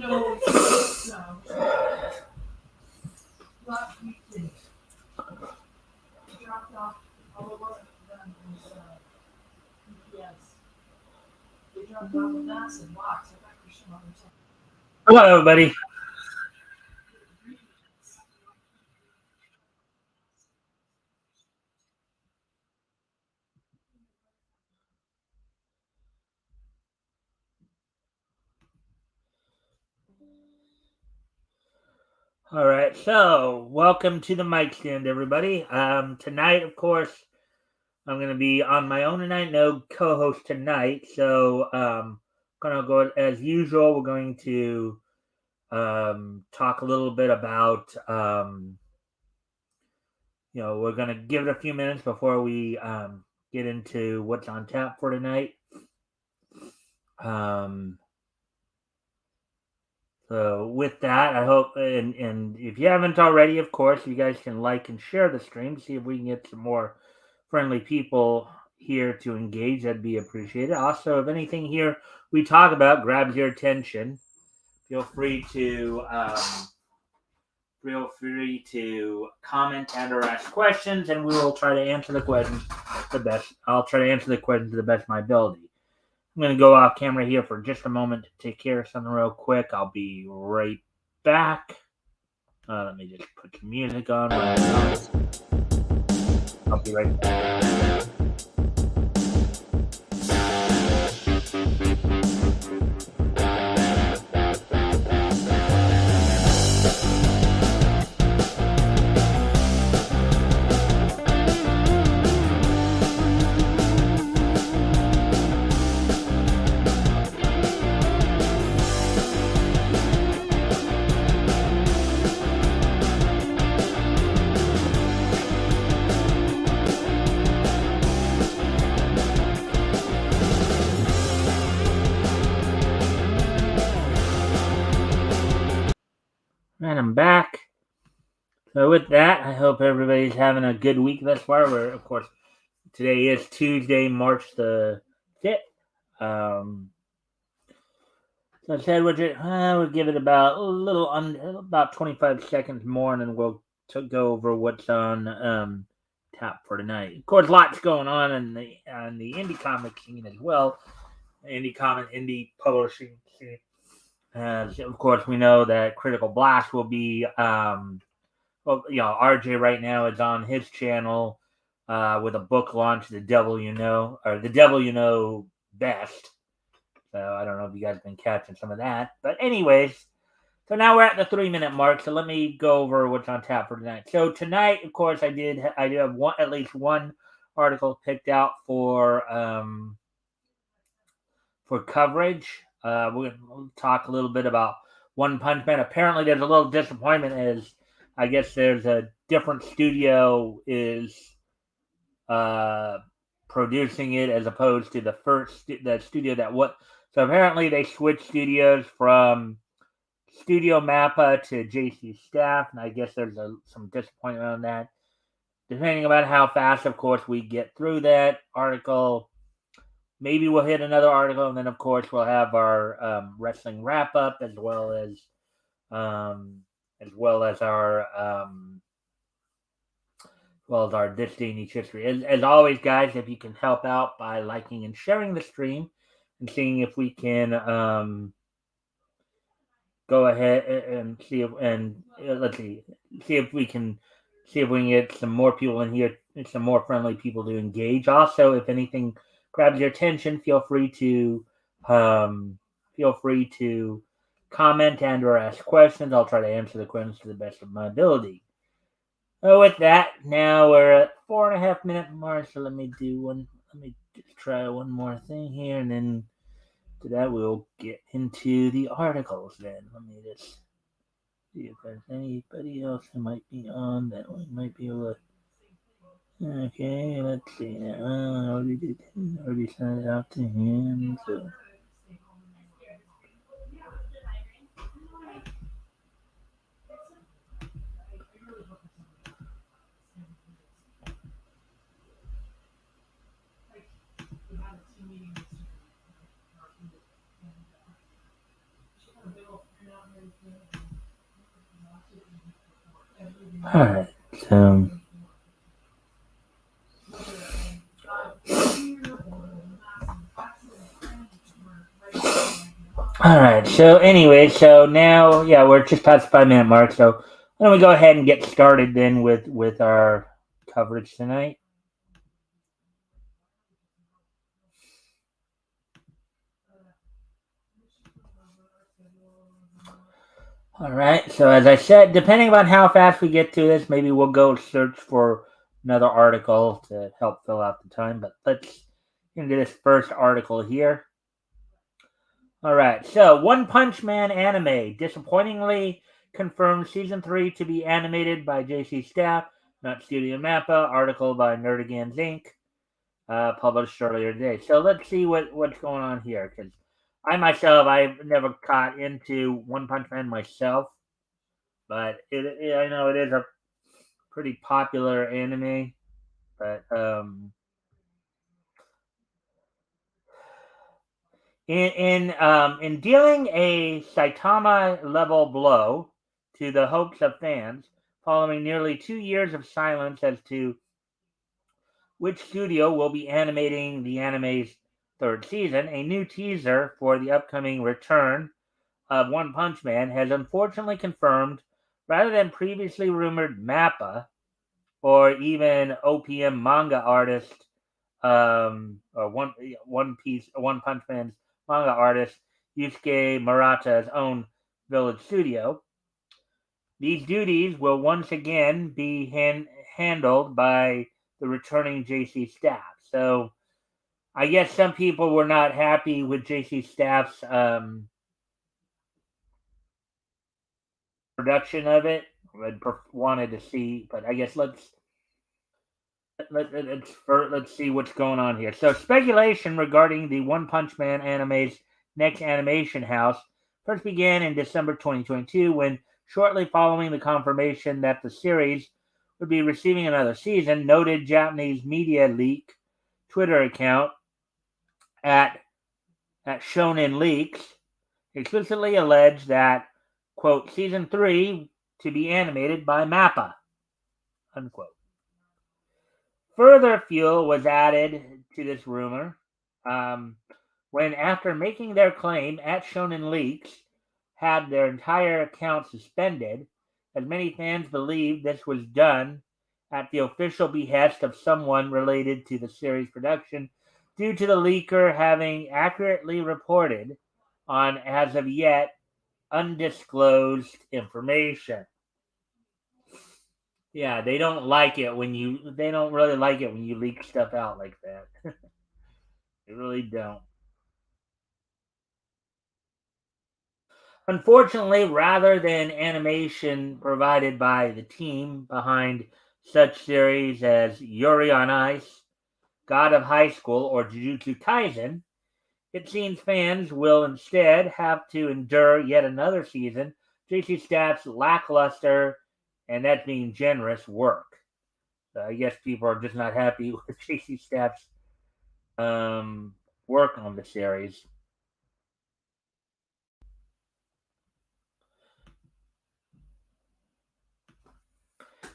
Hello, everybody. All right, so welcome to the Mikestand, everybody. Tonight, of course, I'm going to be on my own tonight. No co-host tonight, so gonna go as usual. We're going to talk a little bit about we're going to give it a few minutes before we get into what's on tap for tonight. Um, So with that, I hope and if you haven't already, of course, you guys can like and share the stream. See if we can get some more friendly people here to engage. That'd be appreciated. Also, if anything here we talk about grabs your attention, feel free to comment and or ask questions, and we will try to answer the questions the best. I'll try to answer the questions to the best of my ability. I'm going to go off camera here for just a moment to take care of something real quick. I'll be right back. Let me just put some music on. I'll be right back. And I'm back. So with that, I hope everybody's having a good week thus far. Where of course today is Tuesday, March the 5th. So I said we'll give it about about 25 seconds more, and then we'll go over what's on tap for tonight. Of course, lots going on in the indie comic scene as well. Indie publishing scene. As of course, we know that Critical Blast will be RJ right now is on his channel with a book launch, The Devil You Know, or The Devil You Know Best. So I don't know if you guys have been catching some of that. But anyways, so now we're at the 3-minute mark. So let me go over what's on tap for tonight. So tonight, of course, I do have at least one article picked out for coverage. We're going to talk a little bit about One Punch Man. Apparently, there's a little disappointment as I guess there's a different studio is producing it as opposed to the studio that what. So apparently, they switched studios from Studio Mappa to JC Staff, and I guess there's some disappointment on that. Depending on how fast, of course, we get through that article. Maybe we'll hit another article, and then of course we'll have our wrestling wrap up as well as our This Day in Each History. As always, guys, if you can help out by liking and sharing the stream, and seeing if we can go ahead and see if we can get some more people in here, some more friendly people to engage. Also, if anything grabs your attention, feel free to comment and or ask questions. I'll try to answer the questions to the best of my ability. So with that, now we're at 4.5-minute mark. So let me just try one more thing here, and then to that we'll get into the articles. Then let me just see if there's anybody else who might be on that we might be able to. Okay, let's see. I already sent it out to him. So. Alright, so. Alright, so anyway, so now, yeah, we're just past the 5 minute mark, so why don't we go ahead and get started then with our coverage tonight? All right. So as I said, depending on how fast we get to this, maybe we'll go search for another article to help fill out the time. But let's get into this first article here. All right. So One Punch Man anime disappointingly confirmed season 3 to be animated by JC Staff, not Studio Mappa. Article by Nerdigans Inc. Published earlier today. So let's see what's going on here because I've never caught into One Punch Man myself. But I know it is a pretty popular anime. But in dealing a Saitama level blow to the hopes of fans, following nearly 2 years of silence as to which studio will be animating the anime's third season, a new teaser for the upcoming return of One Punch Man has unfortunately confirmed, rather than previously rumored Mappa or even OPM manga artist, or One Punch Man's manga artist Yusuke Murata's own village studio. These duties will once again be handled by the returning JC staff. So I guess some people were not happy with JC staff's production of it. Wanted to see, but I guess let's see what's going on here. So, speculation regarding the One Punch Man anime's next animation house first began in December 2022 when, shortly following the confirmation that the series would be receiving another season, noted Japanese media leak Twitter account at, at Shonen Leaks explicitly alleged that, quote, season 3 to be animated by Mappa, unquote. Further fuel was added to this rumor um, when, after making their claim at Shonen Leaks, had their entire account suspended, as many fans believed this was done at the official behest of someone related to the series production, due to the leaker having accurately reported on, as of yet, undisclosed information. Yeah, they don't like it when you. They don't really like it when you leak stuff out like that. They really don't. Unfortunately, rather than animation provided by the team behind such series as Yuri on Ice, God of High School, or Jujutsu Kaisen, it seems fans will instead have to endure yet another season JC Staff's lackluster, and that's being generous, work. I guess people are just not happy with JC Staff's work on the series.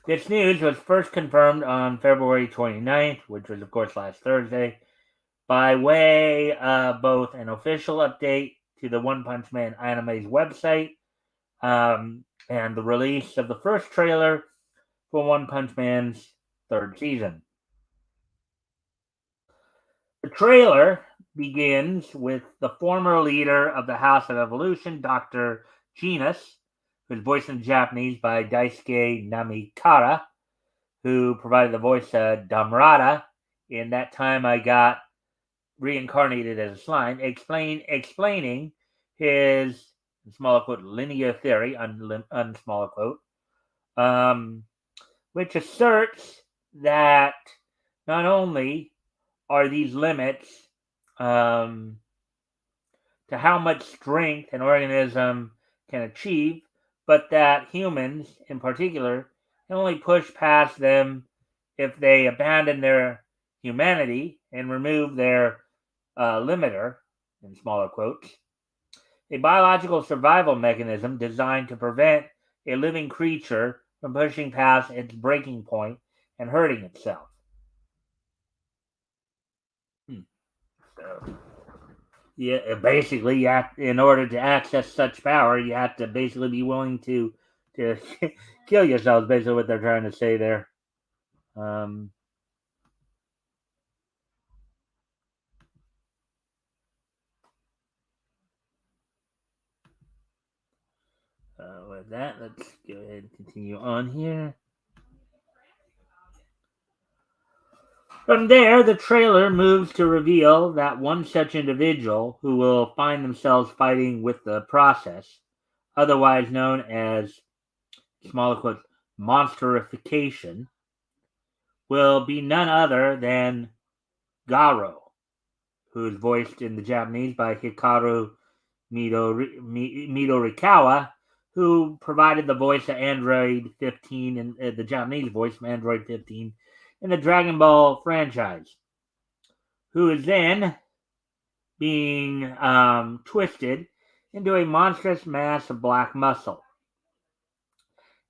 This news was first confirmed on February 29th, which was, of course, last Thursday, by way of both an official update to the One Punch Man anime's website and the release of the first trailer for One Punch Man's third season. The trailer begins with the former leader of the House of Evolution, Dr. Genus, who's voiced in Japanese by Daisuke Namikara, who provided the voice of Damrata. In That Time I Got Reincarnated as a Slime, explaining his, smaller quote, linear theory, smaller quote, which asserts that not only are these limits um, to how much strength an organism can achieve, but that humans, in particular, can only push past them if they abandon their humanity and remove their limiter, in smaller quotes, a biological survival mechanism designed to prevent a living creature from pushing past its breaking point and hurting itself. Hmm. So, yeah, basically, in order to access such power, you have to basically be willing to kill yourselves. Basically, what they're trying to say there. Um, with that, let's go ahead and continue on here. From there, the trailer moves to reveal that one such individual who will find themselves fighting with the process, otherwise known as, smaller quotes, monsterification, will be none other than Garo, who is voiced in the Japanese by Hikaru Midorikawa, who provided the voice of Android 15 and the Japanese voice of Android 15 in the Dragon Ball franchise, who is then being twisted into a monstrous mass of black muscle.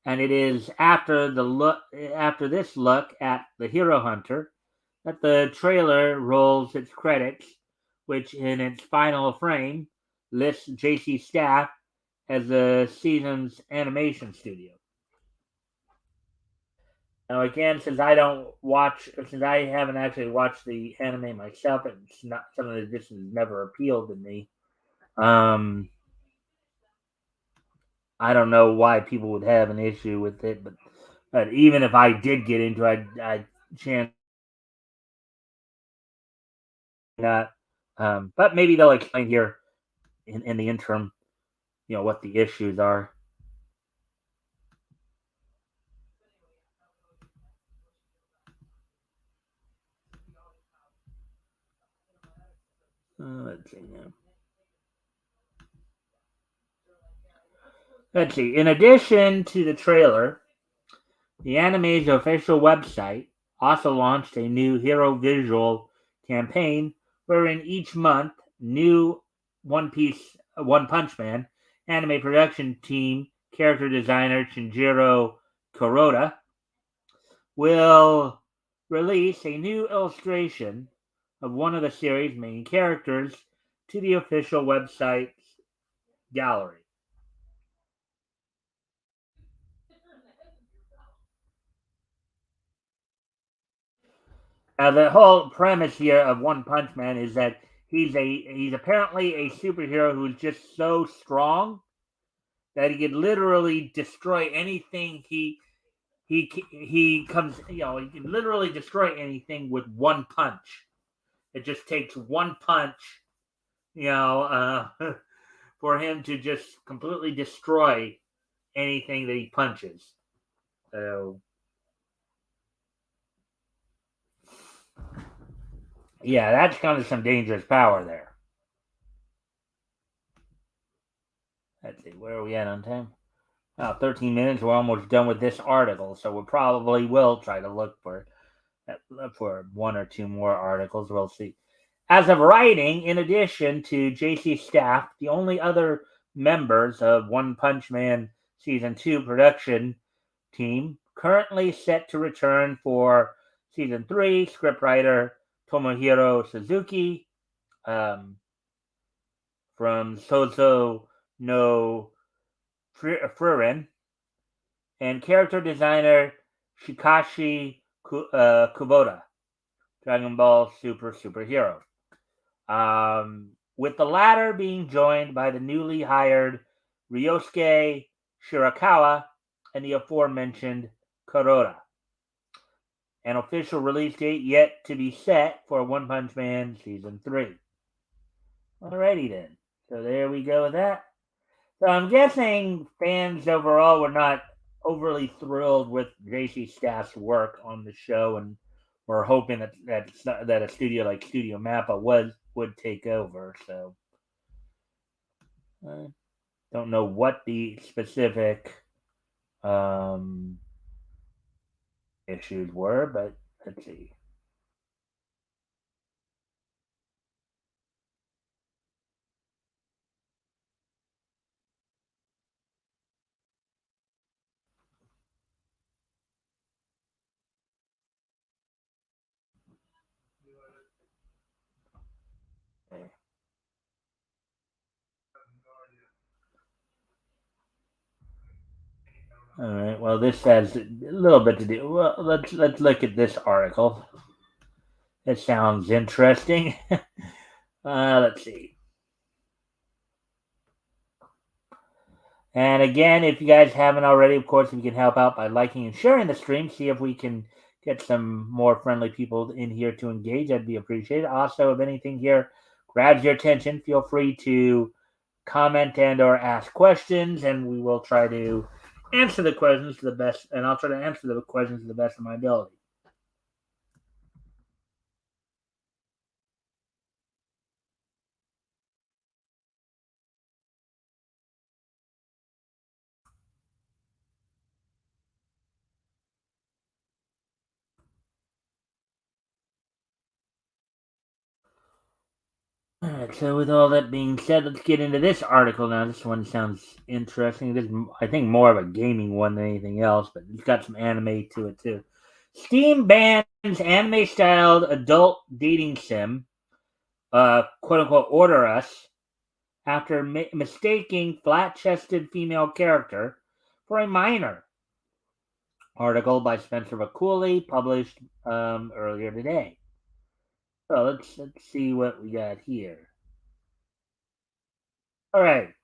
And it is after this look at the Hero Hunter that the trailer rolls its credits, which in its final frame lists JC Staff as the season's animation studio. Now, again, since I haven't actually watched the anime myself, it's not something that just has never appealed to me. Um, I don't know why people would have an issue with it, but even if I did get into it, I chance not. But maybe they'll explain here in the interim, what the issues are. Let's see now. Let's see. In addition to the trailer, the anime's official website also launched a new hero visual campaign wherein each month new One Punch Man anime production team character designer Shinjiro Kuroda will release a new illustration of one of the series' main characters to the official website's gallery. Now, the whole premise here of One Punch Man is that he's apparently a superhero who's just so strong that he can literally destroy anything he comes he can literally destroy anything with one punch. It just takes one punch, for him to just completely destroy anything that he punches. So yeah, that's kind of some dangerous power there. Let's see, where are we at on time? 13 minutes. We're almost done with this article, so we probably will try to look for one or two more articles. We'll see. As of writing, in addition to JC Staff, the only other members of One Punch Man Season 2 production team currently set to return for Season 3, scriptwriter Tomohiro Suzuki from Sozo no Furin, and character designer Shikashi Kubota, Dragon Ball Super Superhero. With the latter being joined by the newly hired Ryosuke Shirakawa and the aforementioned Kuroda. An official release date yet to be set for One Punch Man Season 3. Alrighty then. So there we go with that. So I'm guessing fans overall were not overly thrilled with JC Staff's work on the show, and were hoping that a studio like Studio Mappa would take over. So I don't know what the specific um, issues were, but let's see. All right. Well, this has a little bit to do. Well, let's look at this article. It sounds interesting. Let's see. And again, if you guys haven't already, of course, if you can help out by liking and sharing the stream, see if we can get some more friendly people in here to engage. That'd be appreciated. Also, if anything here grabs your attention, feel free to comment and or ask questions, and we will try to answer the questions to the best, and I'll try to answer the questions to the best of my ability. All right, so with all that being said, let's get into this article now. This one sounds interesting. This is, I think, more of a gaming one than anything else, but it's got some anime to it too. Steam bans anime-styled adult dating sim, quote unquote, Order Us, after mistaking flat-chested female character for a minor. Article by Spencer McCooley, published earlier today. So let's see what we got here. All right.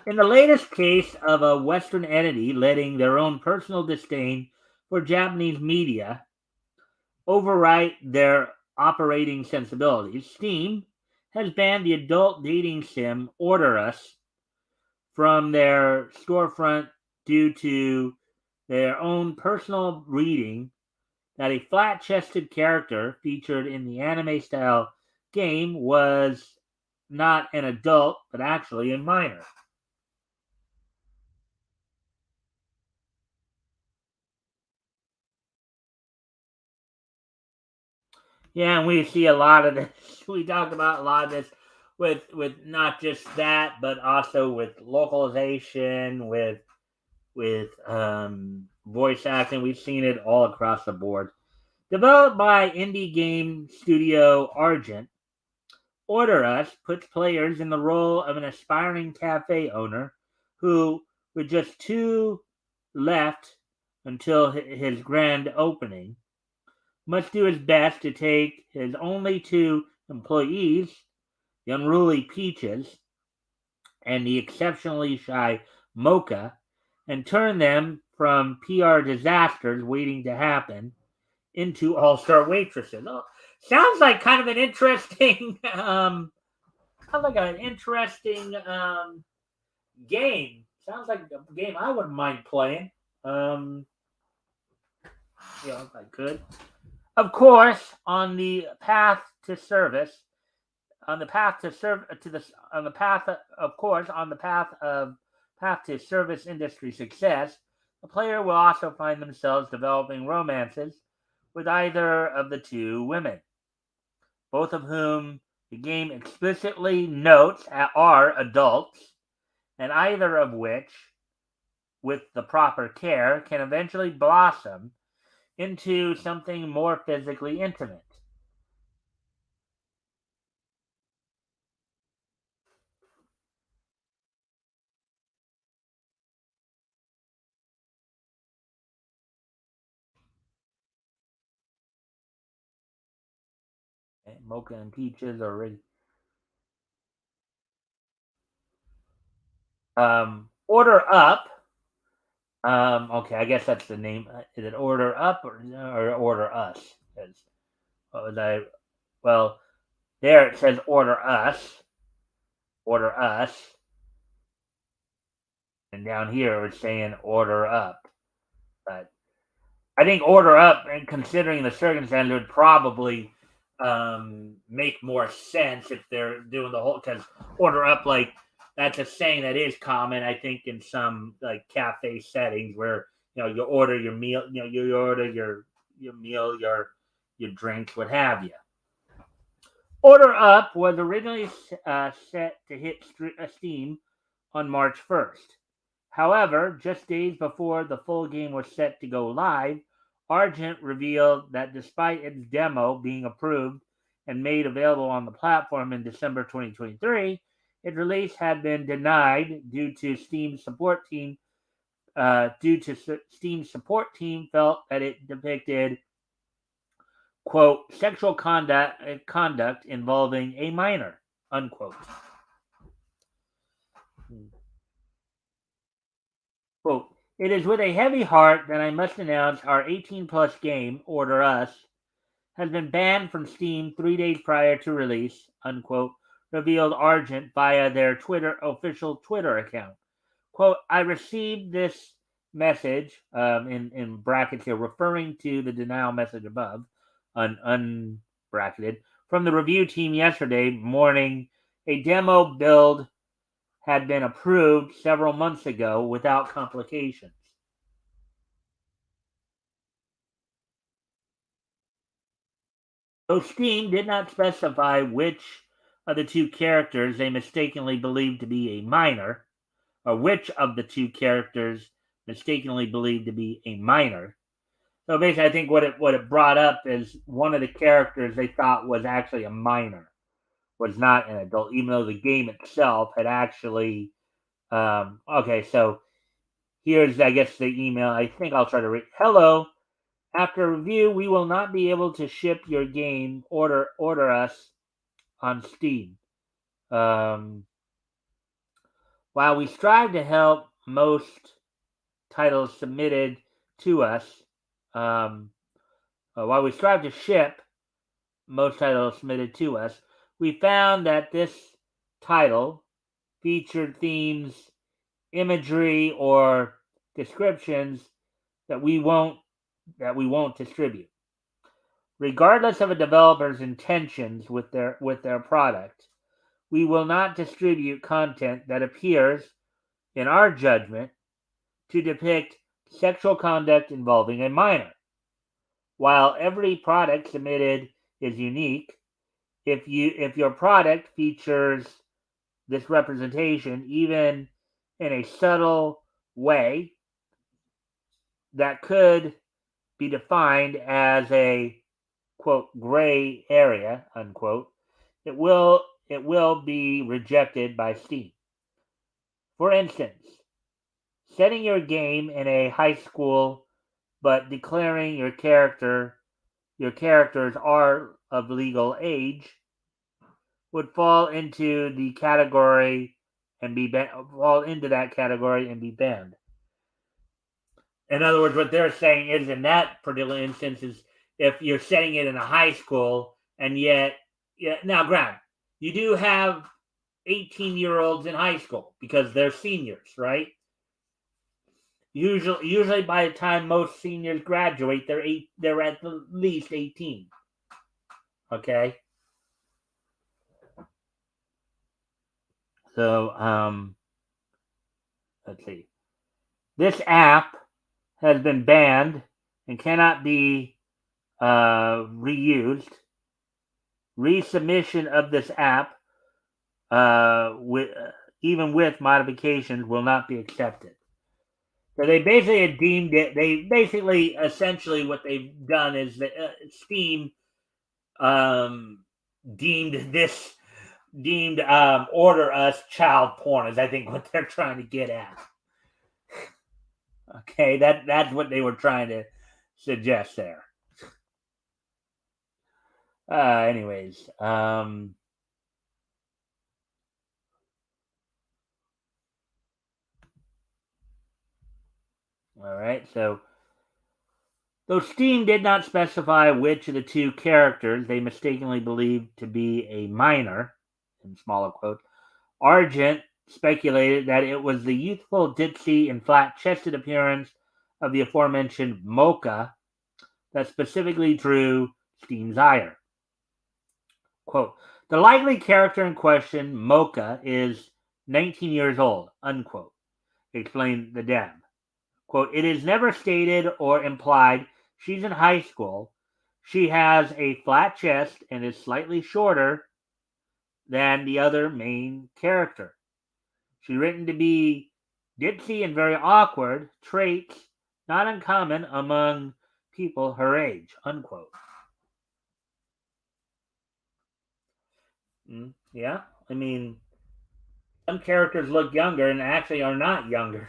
In the latest case of a Western entity letting their own personal disdain for Japanese media overwrite their operating sensibilities, Steam has banned the adult dating sim Order Us from their storefront due to their own personal reading that a flat chested character featured in the anime style game was not an adult, but actually a minor. Yeah, and we see a lot of this. We talk about a lot of this with not just that, but also with localization, with voice acting. We've seen it all across the board. Developed by indie game studio Argent, Order Us puts players in the role of an aspiring cafe owner who, with just two left until his grand opening, must do his best to take his only two employees, the unruly Peaches and the exceptionally shy Mocha, and turn them from PR disasters waiting to happen into all-star waitresses. Oh, sounds like kind of an interesting, sounds like an interesting game. Sounds like a game I wouldn't mind playing. Um, if I could. Of course, on the path to service, on the path to serve to this on the path of course on the path to service industry success, the player will also find themselves developing romances with either of the two women, both of whom the game explicitly notes are adults, and either of which, with the proper care, can eventually blossom into something more physically intimate. Okay, Mocha and Peaches are already. Order Up. Okay, I guess that's the name. Is it Order Up or Order Us? What was I? Well, there it says Order Us, and down here it's saying Order Up. But I think Order Up, and considering the circumstances, would probably make more sense if they're doing the whole. Because Order Up, like that's a saying that is common, I think, in some like cafe settings where you order your meal, you order your meal, your drinks, what have you. Order Up was originally set to hit Steam on March 1st. However, just days before the full game was set to go live, Argent revealed that despite its demo being approved and made available on the platform in December 2023, its release had been denied due to Steam's support team due to Steam's support team felt that it depicted, quote, sexual conduct involving a minor, unquote. Quote, it is with a heavy heart that I must announce our 18 plus game, Order Us, has been banned from Steam 3 days prior to release, unquote, revealed Argent via their official Twitter account. Quote, I received this message, in brackets here, referring to the denial message above, unbracketed, from the review team yesterday morning. A demo build had been approved several months ago without complications. Though Steam did not specify which of the two characters they mistakenly believed to be a minor, or which of the two characters mistakenly believed to be a minor. So basically, I think what it brought up is one of the characters they thought was actually a minor, was not an adult, even though the game itself had actually. Okay, so here's, I guess, the email. I think I'll try to read. Hello. After review, we will not be able to ship your game. Order us on Steam. While we strive to help most titles submitted to us, while we strive to ship most titles submitted to us, we found that this title featured themes, imagery, or descriptions that we won't distribute. Regardless of a developer's intentions with their product, we will not distribute content that appears, in our judgment, to depict sexual conduct involving a minor. While every product submitted is unique, if your product features this representation, even in a subtle way that could be defined as a, quote, gray area, unquote, it will be rejected by Steam. For instance, setting your game in a high school but declaring your characters are of legal age would fall into the category and be fall into that category and be banned. In other words, what they're saying is, in that particular instance, is if you're setting it in a high school and yet, yeah, now granted, you do have 18-year-olds in high school because they're seniors, right? Usually by the time most seniors graduate, they're at least 18. Okay. So let's see. This app has been banned and cannot be reused. Resubmission of this app, even with modifications, will not be accepted. So they basically deemed it. They basically, essentially, what they've done is that Steam deemed Order Us child porn. Is I think what they're trying to get at. Okay, that's what they were trying to suggest there. Anyways, all right. So, though Steam did not specify which of the two characters they mistakenly believed to be a minor, in smaller quotes, Argent speculated that it was the youthful, ditzy, and flat-chested appearance of the aforementioned Mocha that specifically drew Steam's ire. Quote, the likely character in question, Mocha, is 19 years old, unquote, explained the dev. Quote, it is never stated or implied she's in high school. She has a flat chest and is slightly shorter than the other main character. She's written to be ditzy and very awkward, traits not uncommon among people her age, unquote. Yeah, I mean, some characters look younger and actually are not younger.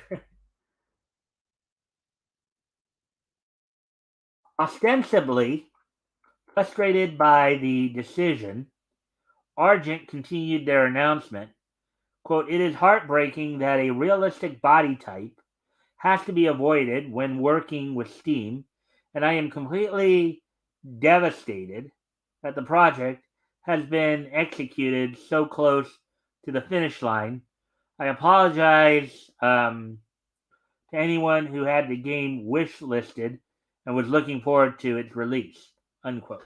Ostensibly frustrated by the decision, Argent continued their announcement. Quote, it is heartbreaking that a realistic body type has to be avoided when working with Steam, and I am completely devastated that the project has been executed so close to the finish line. I apologize to anyone who had the game wish listed and was looking forward to its release. Unquote.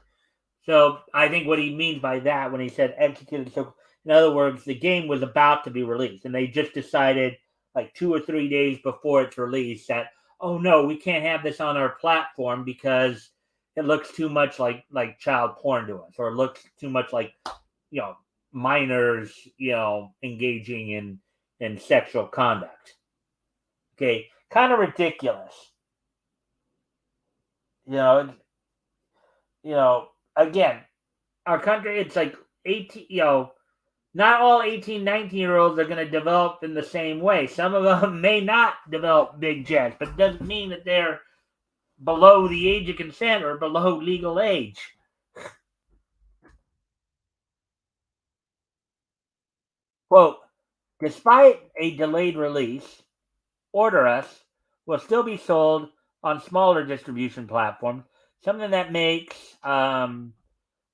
So I think what he means by that when he said executed, so in other words, the game was about to be released, and they just decided like 2 or 3 days before its release that, oh no, we can't have this on our platform because it looks too much like child porn to us, or it looks too much like you know minors engaging in sexual conduct. Okay, kind of ridiculous. You know, again, our country, it's like 18. Not all 18, 19-year-olds are going to develop in the same way. Some of them may not develop big jets, but it doesn't mean that they're below the age of consent or below legal age. Quote, despite a delayed release, Order Us will still be sold on smaller distribution platforms, something that makes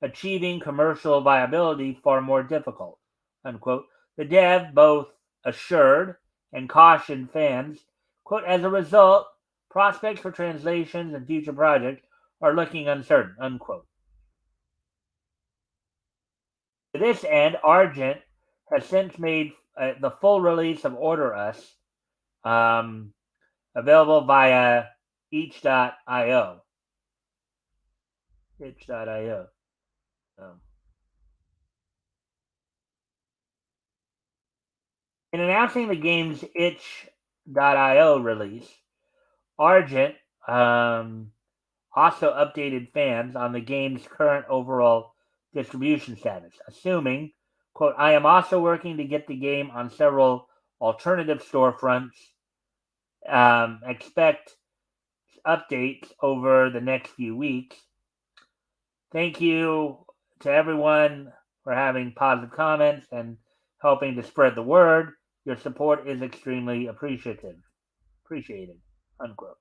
achieving commercial viability far more difficult. Unquote. The dev both assured and cautioned fans, quote, as a result, prospects for translations and future projects are looking uncertain, unquote. To this end, Argent has since made the full release of Order Us um, available via itch.io. Itch.io. Um, in announcing the game's itch.io release, Argent also updated fans on the game's current overall distribution status, assuming, quote, I am also working to get the game on several alternative storefronts. Expect updates over the next few weeks. Thank you to everyone for having positive comments and helping to spread the word. Your support is extremely appreciated, unquote.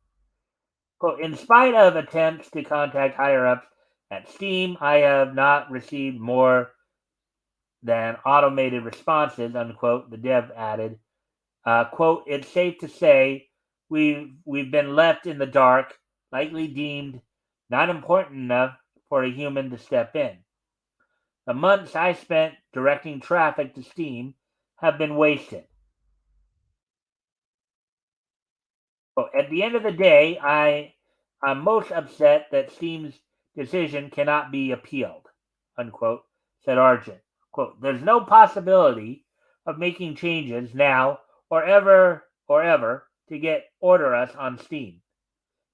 Quote, in spite of attempts to contact higher ups at Steam, I have not received more than automated responses, unquote, the dev added. Quote, it's safe to say we've been left in the dark, likely deemed not important enough for a human to step in. The months I spent directing traffic to Steam have been wasted. Well, at the end of the day, I'm most upset that Steam's decision cannot be appealed, unquote, said Argent. Quote, there's no possibility of making changes now or ever to get Order Us on Steam,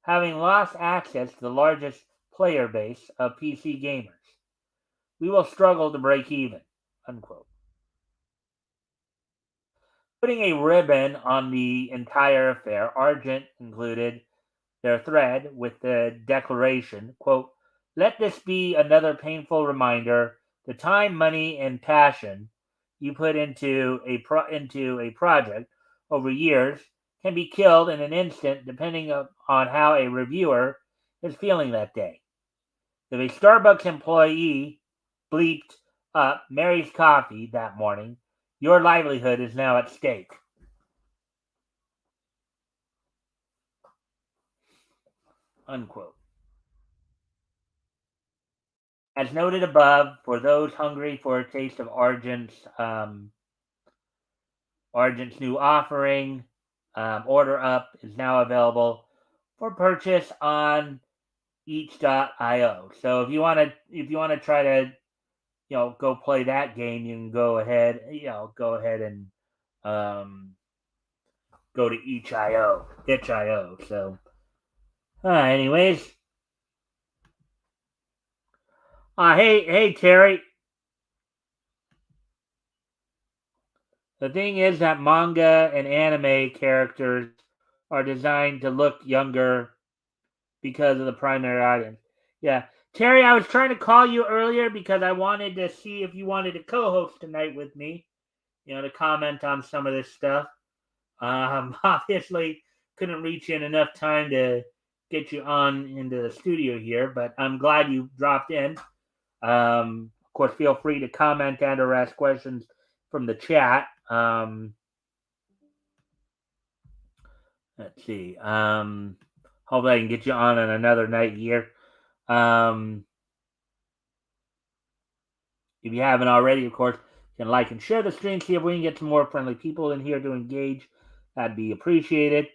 having lost access to the largest player base of PC gamers. We will struggle to break even, unquote. Putting a ribbon on the entire affair, Argent concluded their thread with the declaration, quote, let this be another painful reminder the time, money, and passion you put into a project over years can be killed in an instant depending on how a reviewer is feeling that day. If a Starbucks employee bleeped up Mary's coffee that morning, your livelihood is now at stake. Unquote. As noted above, for those hungry for a taste of Argent's new offering, Order Up is now available for purchase on each.io. So if you want to try to go play that game, you can go ahead and um, go to itch.io. So anyways, hey Terry. The thing is that manga and anime characters are designed to look younger because of the primary audience. Yeah. Terry, I was trying to call you earlier because I wanted to see if you wanted to co-host tonight with me, to comment on some of this stuff. Obviously, couldn't reach you in enough time to get you on into the studio here, but I'm glad you dropped in. Of course, feel free to comment and or ask questions from the chat. Let's see. Hopefully, I can get you on another night here. If you haven't already, of course, you can like and share the stream. See if we can get some more friendly people in here to engage. That'd be appreciated.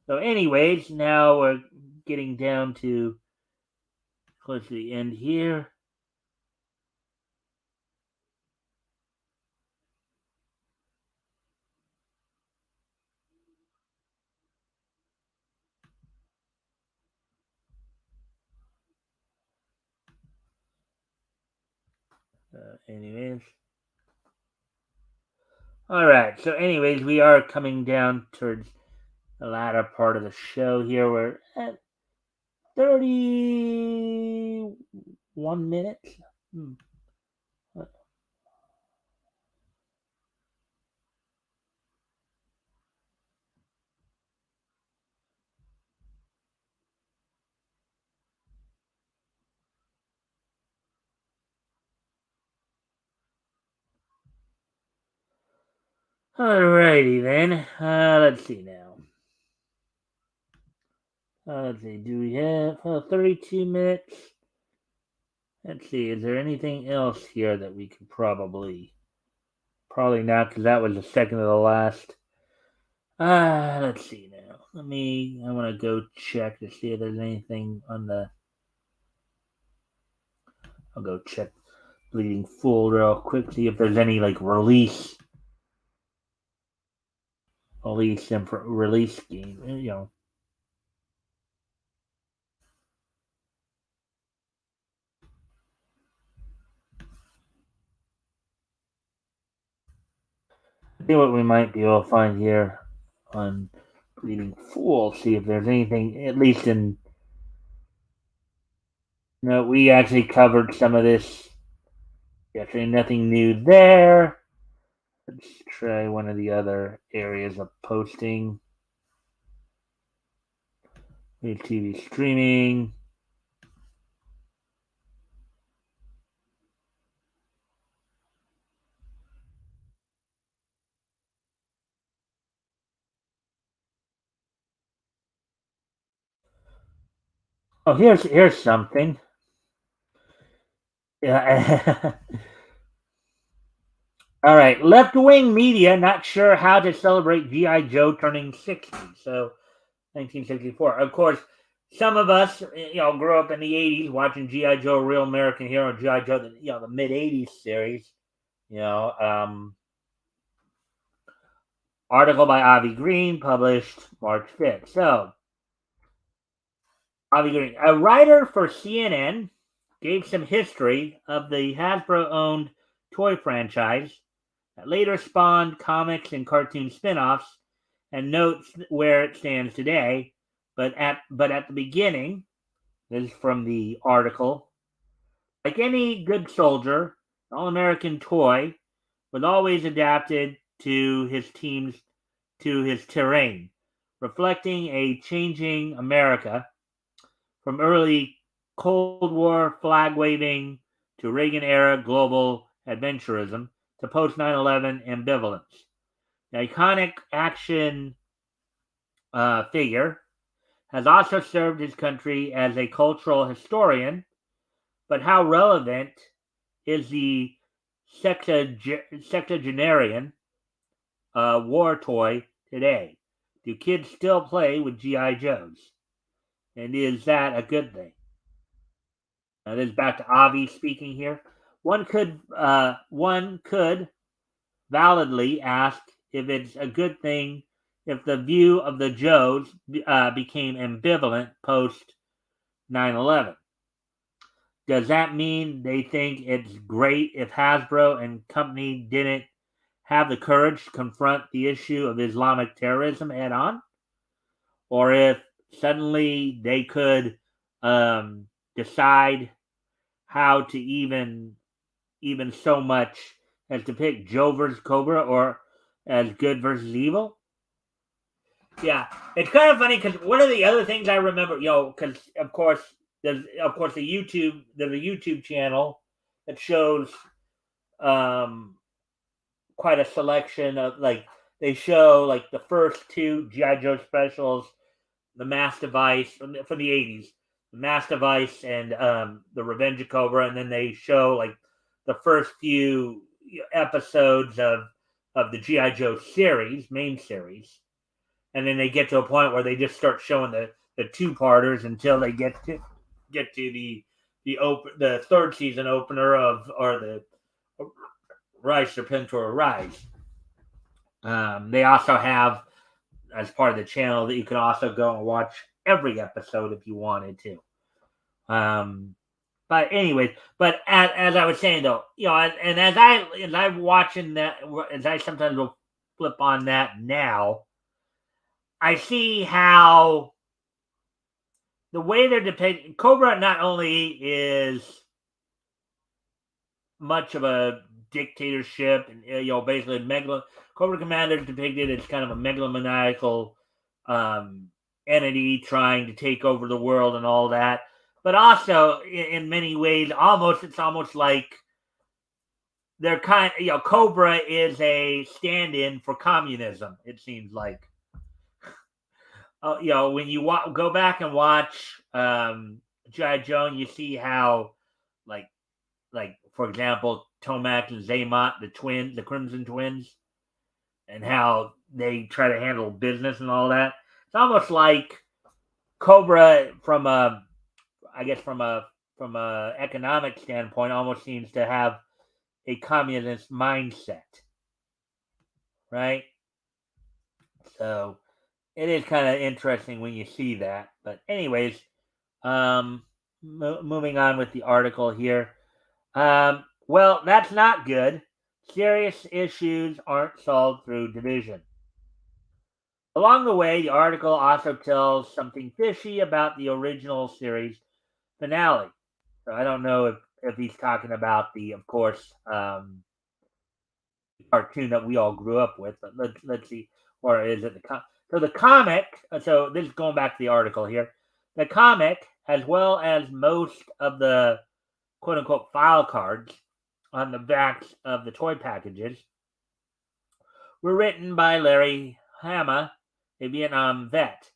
So, anyways, now we're getting down to close to the end here. Anyways. All right. So, anyways, we are coming down towards the latter part of the show here. We're at 31 minutes. Alrighty then. Let's see now. Let's see. Do we have 32 minutes? Let's see. Is there anything else here that we could probably not, because that was the second to the last. Let's see now. I want to go check to see if there's anything on the. I'll go check Bleeding Fool real quick, see if there's any like release game. See what we might be able to find here on Bleeding Fool. See if there's anything, at least in. No, we actually covered some of this. Actually, nothing new there. Let's try one of the other areas of posting. TV streaming. Oh, here's something. Yeah. All right. Left wing media not sure how to celebrate G.I. Joe turning 60. So 1964. Of course, some of us, grew up in the 80s watching G.I. Joe, Real American Hero, G.I. Joe, the mid 80s series. Article by Avi Green, published March 5th. So, Avi Green, a writer for CNN, gave some history of the Hasbro-owned toy franchise that later spawned comics and cartoon spin-offs, and notes where it stands today. But at the beginning, this is from the article, like any good soldier, All-American Toy was always adapted to his terrain, reflecting a changing America from early Cold War flag waving to Reagan era global adventurism to post 9/11 ambivalence. The iconic action figure has also served his country as a cultural historian, but how relevant is the sexagenarian war toy today? Do kids still play with G.I. Joes? And is that a good thing? This is back to Avi speaking here. One could validly ask if it's a good thing if the view of the Joes became ambivalent post 9/11. Does that mean they think it's great if Hasbro and company didn't have the courage to confront the issue of Islamic terrorism head on? Or if suddenly they could decide how to even so much as to pick Joe versus Cobra or as good versus evil. Yeah, it's kind of funny because one of the other things I remember, because there's a YouTube channel that shows um, quite a selection of they show like the first two GI Joe specials, the Mass Device from the '80s, the Mass Device and the Revenge of Cobra, and then they show like the first few episodes of the GI Joe series, main series, and then they get to a point where they just start showing the two parters until they get to the third season opener or the Rise Serpentor Rise. They also have, as part of the channel, that you can also go and watch every episode if you wanted to. But anyways, as I was saying though, and as I'm watching that, as I sometimes will flip on that now, I see how the way they're depicting Cobra not only is much of a dictatorship and basically Cobra Commander depicted as kind of a megalomaniacal entity trying to take over the world and all that, but also in many ways it's almost like they're Cobra is a stand-in for communism, it seems like. When you go back and watch G.I. Joe, you see how like for example, Tomac and Zaymot, the Crimson Twins, and how they try to handle business and all that. It's almost like Cobra from a economic standpoint almost seems to have a communist mindset, right? So it is kind of interesting when you see that. But anyways, moving on with the article here. Well, that's not good. Serious issues aren't solved through division. Along the way, the article also tells something fishy about the original series finale. So I don't know if he's talking about of course, cartoon that we all grew up with, but let's see, or is it so the comic? So this is going back to the article here. The comic, as well as most of the quote unquote file cards on the backs of the toy packages, were written by Larry Hama, a Vietnam vet.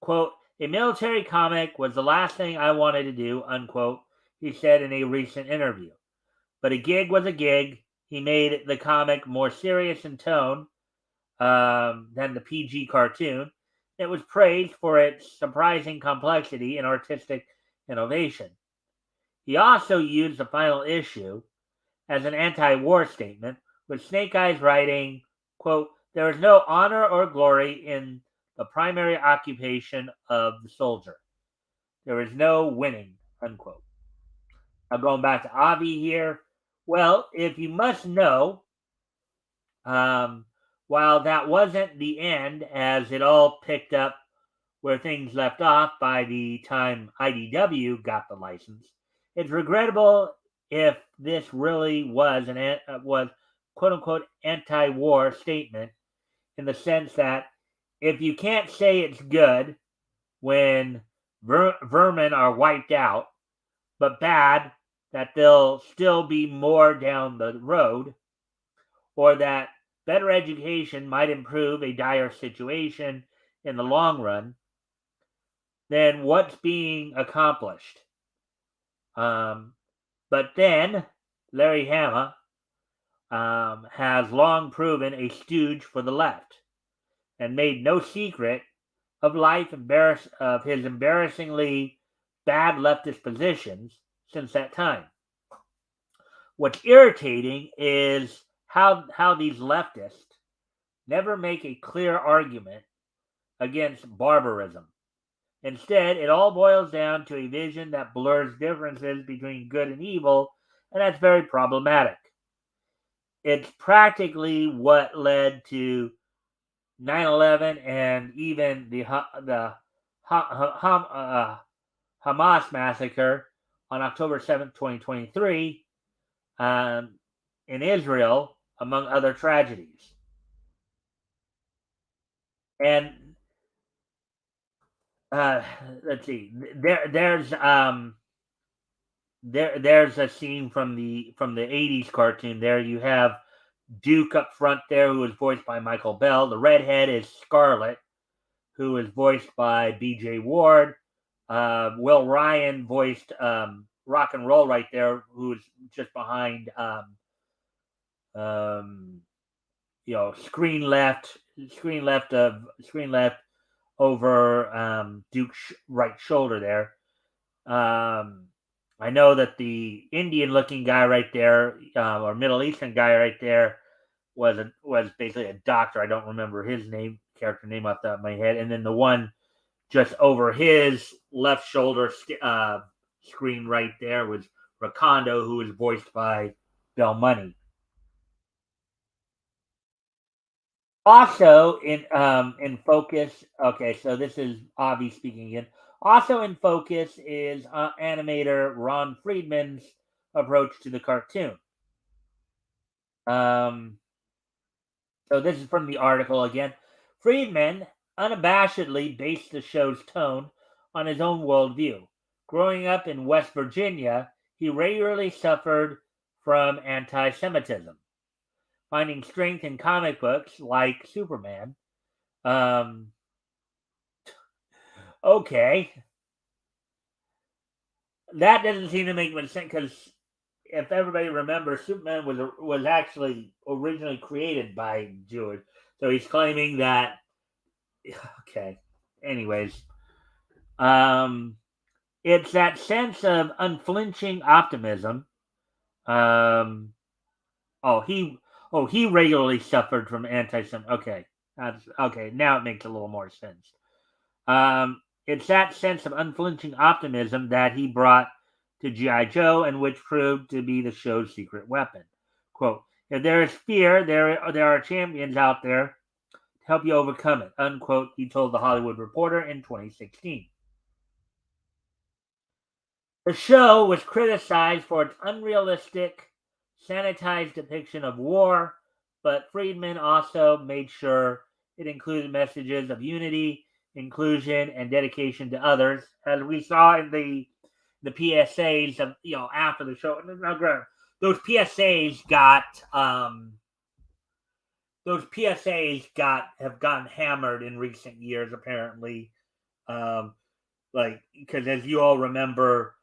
Quote, a military comic was the last thing I wanted to do, unquote, he said in a recent interview. But a gig was a gig. He made the comic more serious in tone than the PG cartoon. It was praised for its surprising complexity and artistic innovation. He also used the final issue as an anti-war statement, with Snake Eyes writing, quote, there is no honor or glory in the primary occupation of the soldier. There is no winning, unquote. Now going back to Avi here. Well, if you must know, while that wasn't the end, as it all picked up where things left off by the time IDW got the license, it's regrettable if this really was was quote unquote anti-war statement, in the sense that if you can't say it's good when vermin are wiped out, but bad that there'll still be more down the road, or that better education might improve a dire situation in the long run, then what's being accomplished? But then Larry Hama has long proven a stooge for the left and made no secret of of his embarrassingly bad leftist positions since that time. What's irritating is how these leftists never make a clear argument against barbarism. Instead, it all boils down to a vision that blurs differences between good and evil, and that's very problematic. It's practically what led to 9/11 and even the Hamas massacre on October 7th, 2023, in Israel, among other tragedies. And let's see, there's a scene from the '80s cartoon. There you have Duke up front there, who is voiced by Michael Bell. The redhead is Scarlet, who is voiced by B.J. Ward. Will Ryan voiced Rock and Roll right there, who is just behind um, screen left over Duke's right shoulder there. I know that the Indian-looking guy right there, or Middle Eastern guy right there, was basically a doctor. I don't remember his character name off the top of my head. And then the one just over his left shoulder screen right there was Rakondo, who was voiced by Bill Money. Also in focus. Okay, so this is Avi speaking again. Also in focus is animator Ron Friedman's approach to the cartoon. So this is from the article again. Friedman unabashedly based the show's tone on his own worldview. Growing up in West Virginia, he regularly suffered from anti-Semitism, finding strength in comic books like Superman. Okay, that doesn't seem to make much sense, because if everybody remembers, Superman was actually originally created by Jews. So he's claiming that. Okay. Anyways, it's that sense of unflinching optimism. He regularly suffered from anti-Semitism. Okay, that's okay. Now it makes a little more sense. It's that sense of unflinching optimism that he brought to G.I. Joe, and which proved to be the show's secret weapon. Quote, if there is fear, there are champions out there to help you overcome it, unquote, he told The Hollywood Reporter in 2016. The show was criticized for its unrealistic, sanitized depiction of war, but Friedman also made sure it included messages of unity, inclusion, and dedication to others, as we saw in the PSAs of after the show. Those PSAs have gotten hammered in recent years, apparently. Because as you all remember,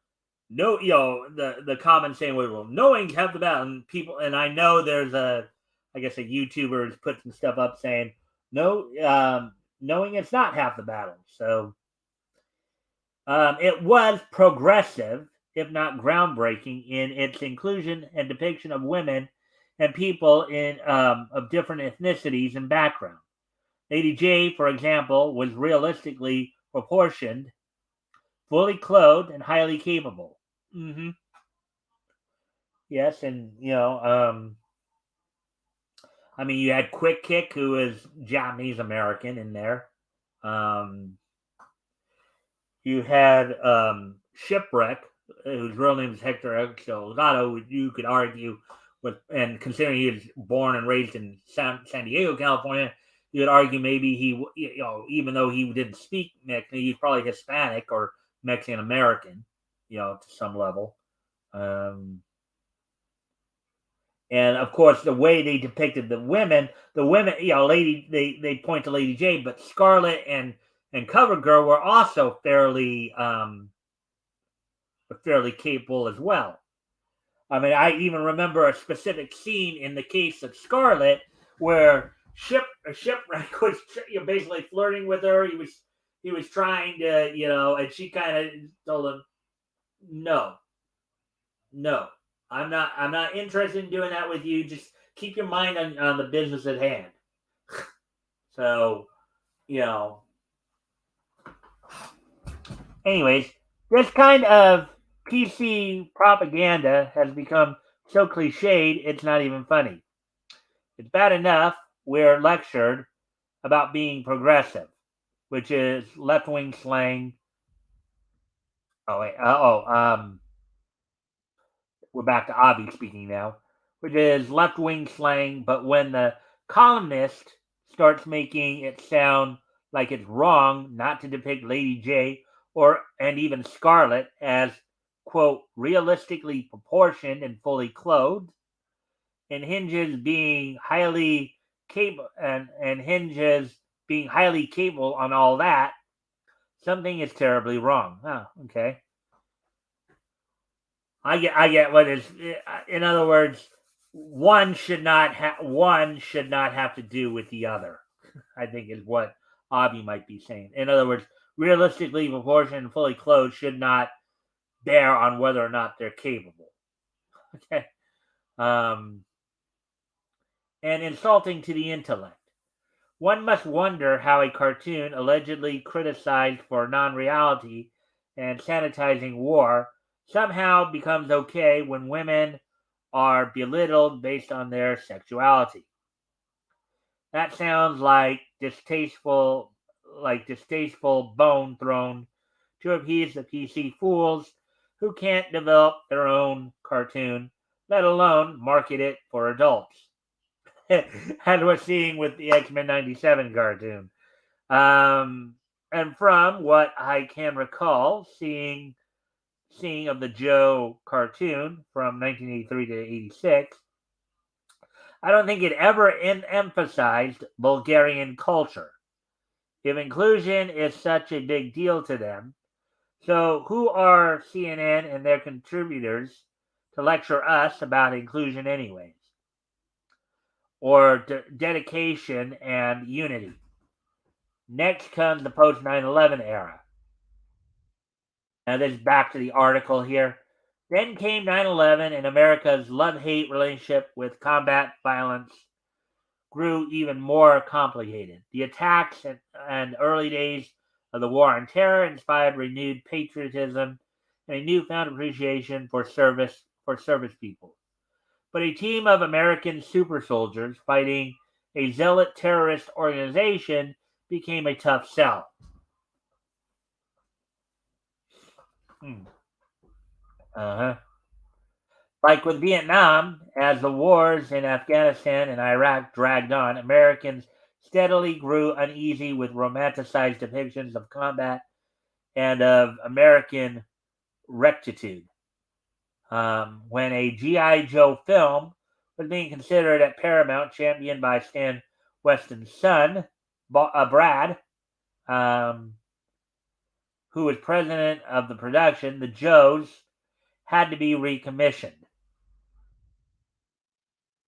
the common saying was, well, knowing half the battle, and people, and I know there's a YouTuber has put some stuff up saying no, knowing it's not half the battle. So it was progressive, if not groundbreaking, in its inclusion and depiction of women and people of different ethnicities and background. Lady J, for example, was realistically proportioned, fully clothed, and highly capable. Mm-hmm. Yes, and you had Quick Kick, who is Japanese American in there. You had Shipwreck, whose real name is Hector Delgado. You could argue and considering he was born and raised in San Diego, California, you would argue maybe he, even though he didn't speak Mexican, he's probably Hispanic or Mexican American, to some level. And of course, the way they depicted the women, they point to Lady J, but Scarlet and CoverGirl were also fairly capable as well. I even remember a specific scene in the case of Scarlet where Shipwreck was basically flirting with her. He was trying to, and she kind of told him, no, I'm not interested in doing that with you. Just keep your mind on the business at hand. So, anyways, this kind of PC propaganda has become so cliched, it's not even funny. It's bad enough we're lectured about being progressive. which is left wing slang. Oh wait, we're back to Avi speaking now, which is left wing slang. But when the columnist starts making it sound like it's wrong not to depict Lady J or and even Scarlet as quote realistically proportioned and fully clothed, and Hinges being highly capable and Hinges being highly capable on all that, something is terribly wrong. Oh, okay. I get what is. In other words, one should not have to do with the other. I think is what Avi might be saying. In other words, realistically proportioned and fully clothed should not bear on whether or not they're capable. Okay. Um, and insulting to the intellect. One must wonder how a cartoon allegedly criticized for non-reality and sanitizing war somehow becomes okay when women are belittled based on their sexuality. That sounds like distasteful bone thrown to appease the PC fools who can't develop their own cartoon, let alone market it for adults. As we're seeing with the X-Men 97 cartoon. Um, and from what I can recall, seeing of the Joe cartoon from 1983 to 86, I don't think it ever emphasized Bulgarian culture. If inclusion is such a big deal to them, so who are CNN and their contributors to lecture us about inclusion, anyways, or dedication and unity? Next comes the post 9/11 era. Now, this is back to the article here. Then came 9/11, and America's love hate relationship with combat violence grew even more complicated. The attacks and early days of the war on terror inspired renewed patriotism and a newfound appreciation for service people. But a team of American super soldiers fighting a zealot terrorist organization became a tough sell. Hmm. Uh-huh. Like with Vietnam, as the wars in Afghanistan and Iraq dragged on, Americans steadily grew uneasy with romanticized depictions of combat and of American rectitude. When a G.I. Joe film was being considered at Paramount, championed by Stan Weston's son, Brad, um, who was president of the production, the Joes had to be recommissioned.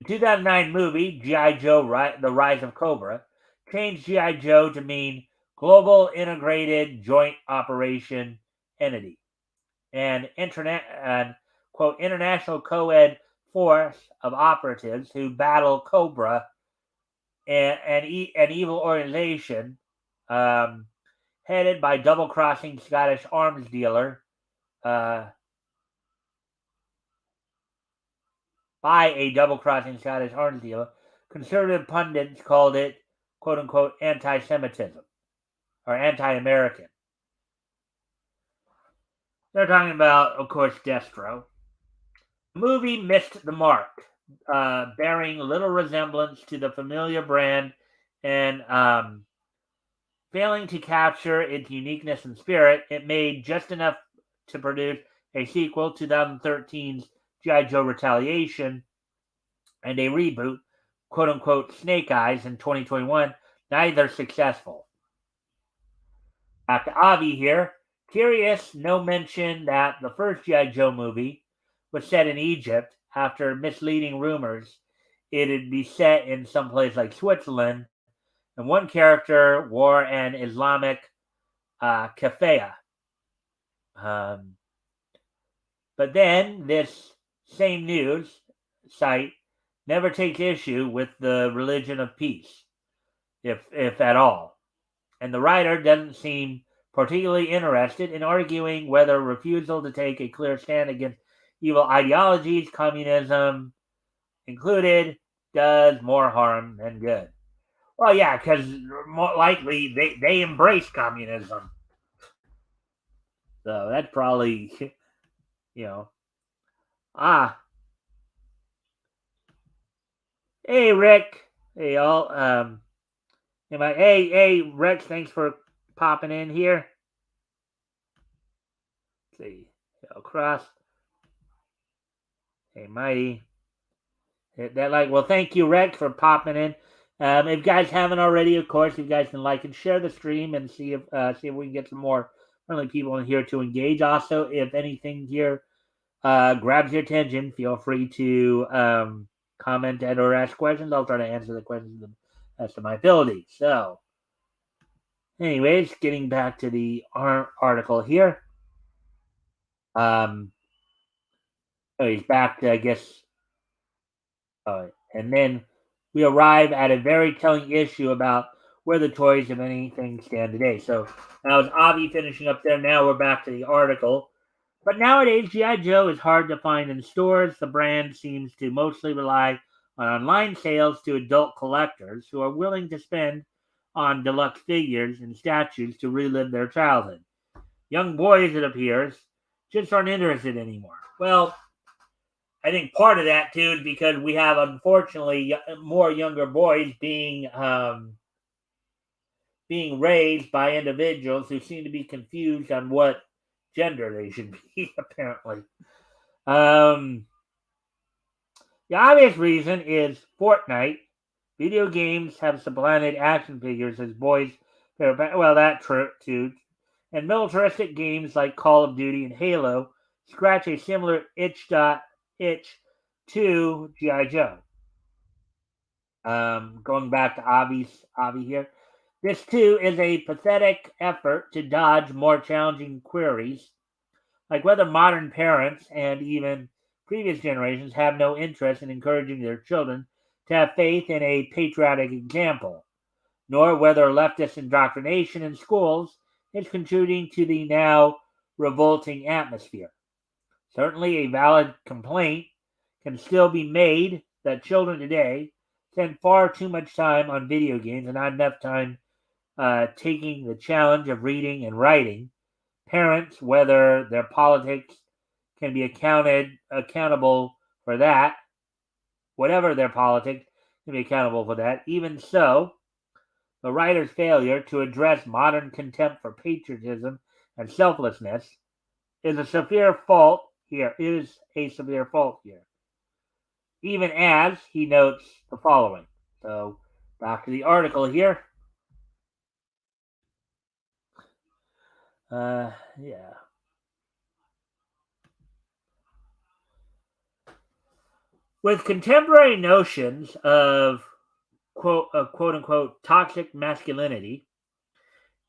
The 2009 movie G.I. Joe: The Rise of Cobra changed G.I. Joe to mean Global Integrated Joint Operation Entity, and quote international co-ed force of operatives who battle Cobra, an evil organization um, headed by double-crossing Scottish arms dealer uh, by a double-crossing Scottish arms dealer. Conservative pundits called it "quote unquote" anti-Semitism or anti-American. They're talking about, of course, Destro. The movie missed the mark, bearing little resemblance to the familiar brand and failing to capture its uniqueness and spirit. It made just enough to produce a sequel, 2013's G.I. Joe Retaliation, and a reboot, quote unquote, Snake Eyes in 2021, neither successful. Back to Avi here. Curious, no mention that the first G.I. Joe movie was set in Egypt after misleading rumors it'd be set in some place like Switzerland, and one character wore an Islamic keffiyeh. Um, but then this same news site never takes issue with the religion of peace, if at all. And the writer doesn't seem particularly interested in arguing whether refusal to take a clear stand against evil ideologies, communism included, does more harm than good. Well, yeah, because more likely they embrace communism. So that's probably, you know. Ah, hey, Rick. Hey, all. Hey, Rex, thanks for popping in here. Let's see. Cross. Hey, Mighty. Hit that like. Well, thank you, Rex, for popping in. If you guys haven't already, of course, you guys can like and share the stream and see if we can get some more friendly people in here to engage. Also, if anything here grabs your attention, feel free to comment and or ask questions. I'll try to answer the questions as to my ability. So, anyways, getting back to the article here. Um, he's back to, I guess, and then we arrive at a very telling issue about where the toys of anything stand today. So that was Avi finishing up there. Now we're back to the article. But nowadays, G.I. Joe is hard to find in stores. The brand seems to mostly rely on online sales to adult collectors who are willing to spend on deluxe figures and statues to relive their childhood. Young boys, it appears, just aren't interested anymore. Well, I think part of that too is because we have, unfortunately, more younger boys being raised by individuals who seem to be confused on what gender they should be. Apparently, the obvious reason is Fortnite. Video games have supplanted action figures as boys. Well, that true too. And militaristic games like Call of Duty and Halo scratch a similar itch to GI Joe. Going back to Avi here. This too is a pathetic effort to dodge more challenging queries, like whether modern parents and even previous generations have no interest in encouraging their children to have faith in a patriotic example, nor whether leftist indoctrination in schools is contributing to the now revolting atmosphere. Certainly, a valid complaint can still be made that children today spend far too much time on video games and not enough time taking the challenge of reading and writing. Parents, whether their politics can be accountable for that, whatever their politics can be accountable for that. Even so, the writer's failure to address modern contempt for patriotism and selflessness is a severe fault here. Even as he notes the following. So, back to the article here. Yeah. With contemporary notions of quote unquote toxic masculinity,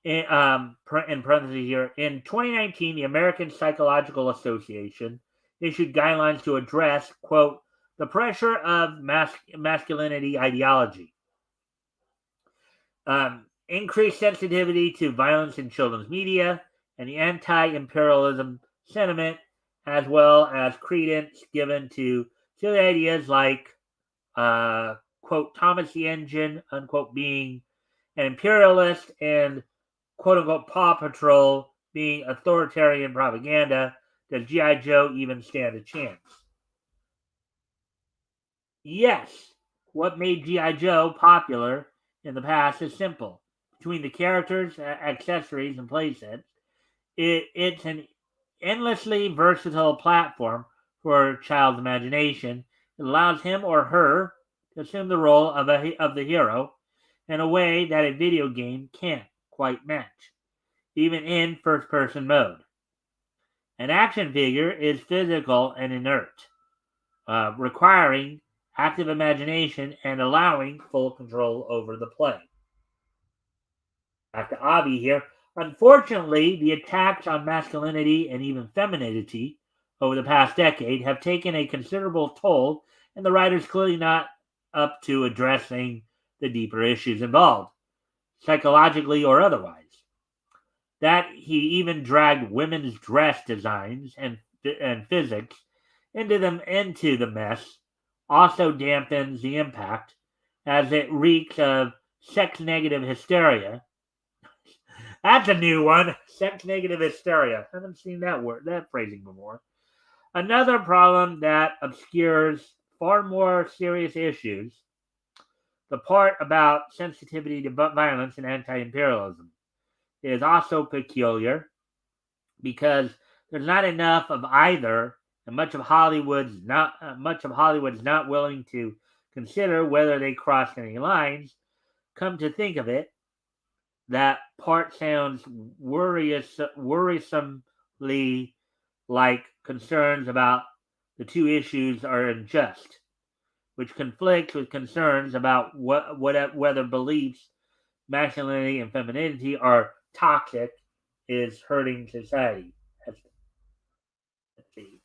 in parentheses here, in 2019, the American Psychological Association issued guidelines to address, quote, the pressure of masculinity ideology, increased sensitivity to violence in children's media, and the anti-imperialism sentiment, as well as credence given to silly ideas like, quote, Thomas the Engine, unquote, being an imperialist, and quote unquote Paw Patrol being authoritarian propaganda. Does G.I. Joe even stand a chance? Yes. What made G.I. Joe popular in the past is simple. Between the characters, accessories, and playsets, it's an endlessly versatile platform for a child's imagination. It allows him or her to assume the role of the hero in a way that a video game can't quite match, even in first-person mode. An action figure is physical and inert, requiring active imagination and allowing full control over the play. Back to Avi here. Unfortunately, the attacks on masculinity and even femininity over the past decade have taken a considerable toll, and the writer's clearly not up to addressing the deeper issues involved, psychologically or otherwise. That he even dragged women's dress designs and physics into the mess also dampens the impact, as it reeks of sex-negative hysteria. That's a new one. Sex-negative hysteria. I haven't seen that phrasing before. Another problem that obscures far more serious issues, the part about sensitivity to violence and anti-imperialism, is also peculiar because there's not enough of either, and much of Hollywood's not willing to consider whether they cross any lines. Come to think of it, that part sounds worrisomely like concerns about the two issues are unjust, which conflicts with concerns about whether beliefs, masculinity and femininity, are toxic, is hurting society. Let's see.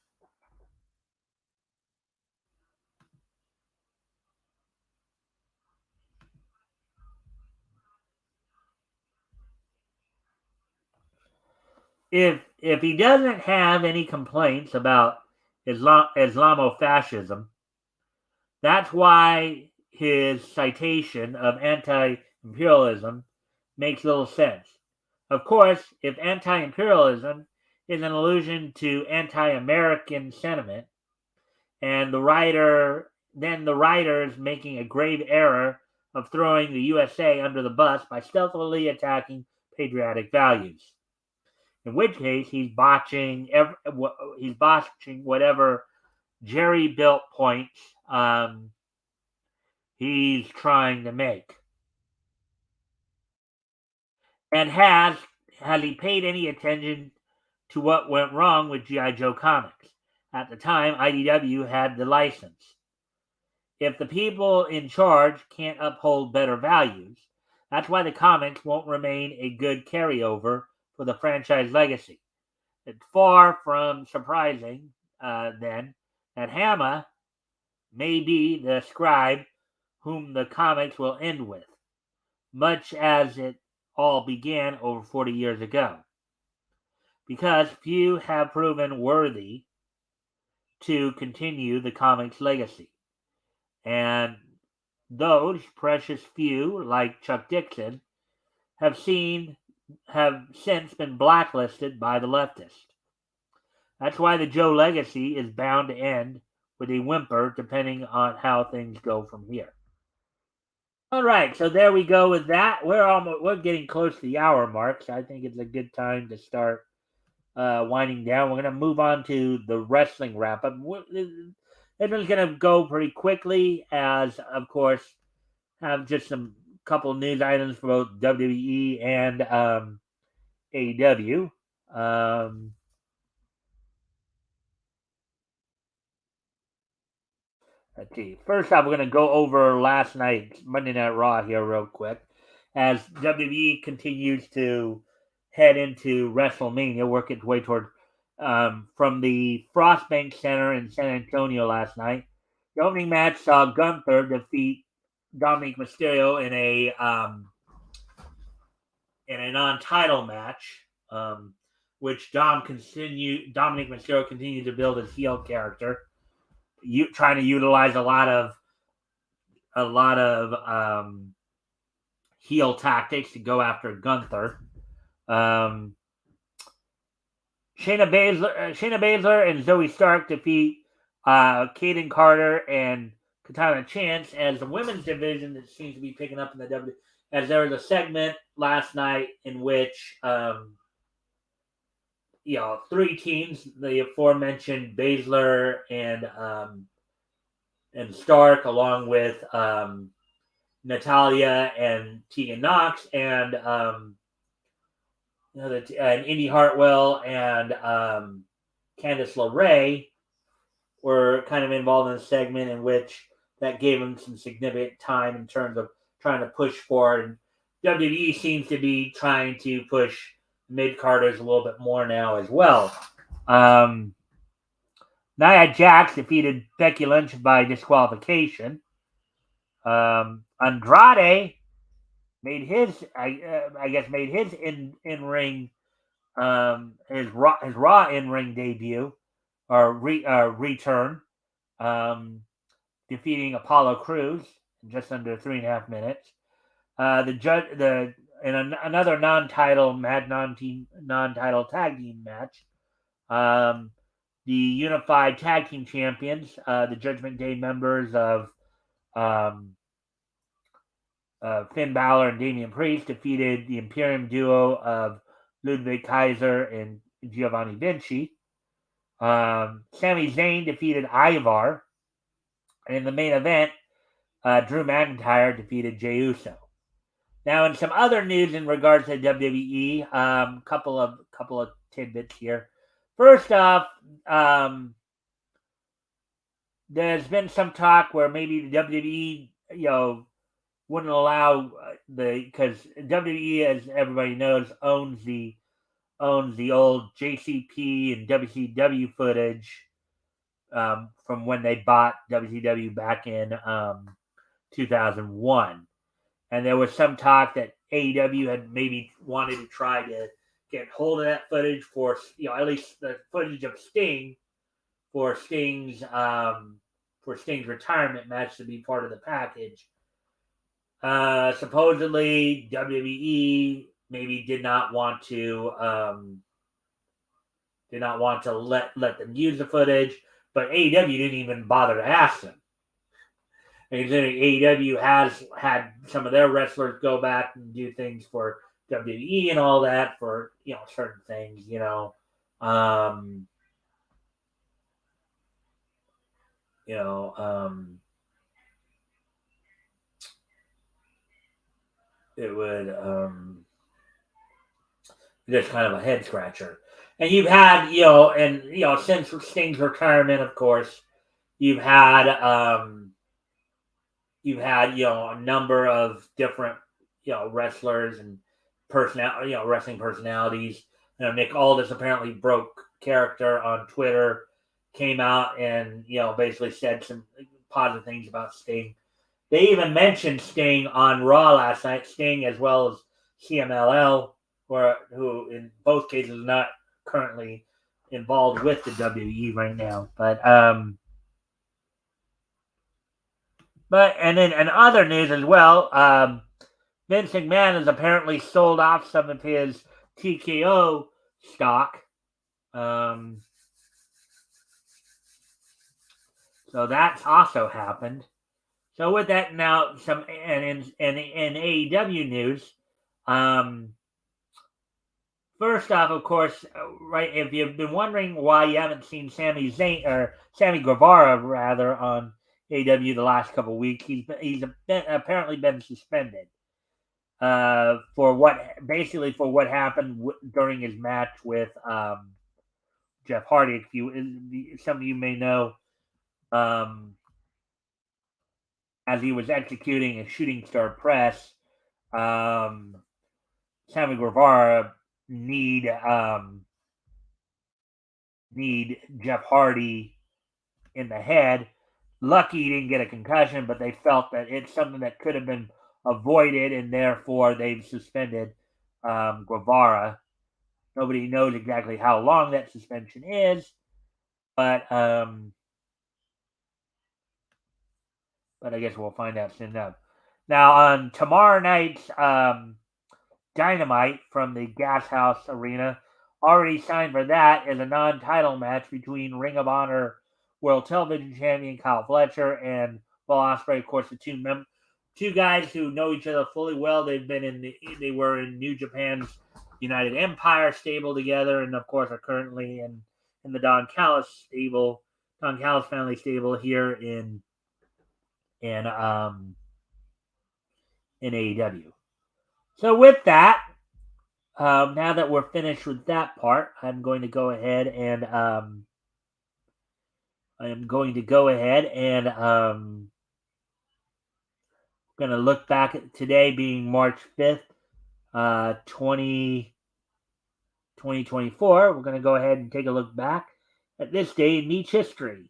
If he doesn't have any complaints about Islamofascism, that's why his citation of anti-imperialism makes little sense. Of course, if anti-imperialism is an allusion to anti-American sentiment, and then the writer is making a grave error of throwing the USA under the bus by stealthily attacking patriotic values. In which case, he's botching whatever jerry built points he's trying to make. And has he paid any attention to what went wrong with G.I. Joe comics? At the time, IDW had the license. If the people in charge can't uphold better values, that's why the comics won't remain a good carryover for the franchise legacy. It's far from surprising, then, that Hama may be the scribe whom the comics will end with, much as it all began over 40 years ago, because few have proven worthy to continue the comics legacy. And those precious few, like Chuck Dixon, have since been blacklisted by the leftists. That's why the Joe legacy is bound to end with a whimper, depending on how things go from here. All right, so there we go with that. We're getting close to the hour mark, so I think it's a good time to start winding down. We're going to move on to the wrestling wrap up. This one's going to go pretty quickly, as of course have just some couple news items for both WWE and AEW. Let's see. First off, we're going to go over last night's Monday Night Raw here real quick, as WWE continues to head into WrestleMania, work its way toward from the Frostbank Center in San Antonio last night. The opening match saw Gunther defeat Dominic Mysterio in a non-title match, which Dominic Mysterio continued to build his heel character, trying to utilize a lot of heel tactics to go after Gunther. Shayna Baszler and Zoe Stark defeat Kaden Carter and Katana Chance as the women's division that seems to be picking up in the W. As there was a segment last night in which three teams, the aforementioned Baszler and Stark, along with Natalia and Tegan Knox, and Indy Hartwell and Candice LeRae were kind of involved in a segment in which that gave them some significant time in terms of trying to push forward. And WWE seems to be trying to push mid-carders a little bit more now as well. Nia Jax defeated Becky Lynch by disqualification. Andrade made his in-ring his Raw in-ring debut or return, defeating Apollo Crews in just under 3.5 minutes. Another non-title tag team match. The unified tag team champions, the Judgment Day members of um, Finn Balor and Damian Priest, defeated the Imperium duo of Ludwig Kaiser and Giovanni Vinci. Sami Zayn defeated Ivar. And in the main event, Drew McIntyre defeated Jey Uso. Now, in some other news in regards to WWE, couple of tidbits here. First off, there's been some talk where maybe the WWE, wouldn't allow because WWE, as everybody knows, owns the old JCP and WCW footage from when they bought WCW back in 2001. And there was some talk that AEW had maybe wanted to try to get hold of that footage for, at least the footage of Sting for Sting's retirement match to be part of the package. Supposedly WWE maybe did not want to let them use the footage, but AEW didn't even bother to ask them. And AEW has had some of their wrestlers go back and do things for WWE and all that for certain things, it would just kind of a head scratcher. And you've had since Sting's retirement, of course, you've had a number of different wrestlers and wrestling personalities. Nick Aldis apparently broke character on Twitter, came out and basically said some positive things about Sting. They even mentioned Sting on Raw last night. Sting as well as CMLL, who in both cases is not currently involved with the WWE right now, but and then in other news as well, Vince McMahon has apparently sold off some of his TKO stock. So that's also happened. So with that now, in AEW news, first off, of course, right, if you've been wondering why you haven't seen Sammy Guevara rather on AEW the last couple of weeks, he's apparently been suspended for what happened during his match with Jeff Hardy. Some of you may know, as he was executing a shooting star press, Sammy Guevara need Jeff Hardy in the head. Lucky he didn't get a concussion, but they felt that it's something that could have been avoided, and therefore they've suspended Guevara. Nobody knows exactly how long that suspension is, but I guess we'll find out soon enough. Now, on tomorrow night's Dynamite from the Gas House Arena, already signed for that is a non-title match between Ring of Honor World Television Champion Kyle Fletcher and Will Ospreay. Of course, the two guys who know each other fully well. They were in New Japan's United Empire stable together, and of course are currently in the Don Callis family stable here in AEW. So with that, now that we're finished with that part, I'm going to go ahead and going to look back at today being March 5th, 2024. We're going to go ahead and take a look back at this day in Meech history.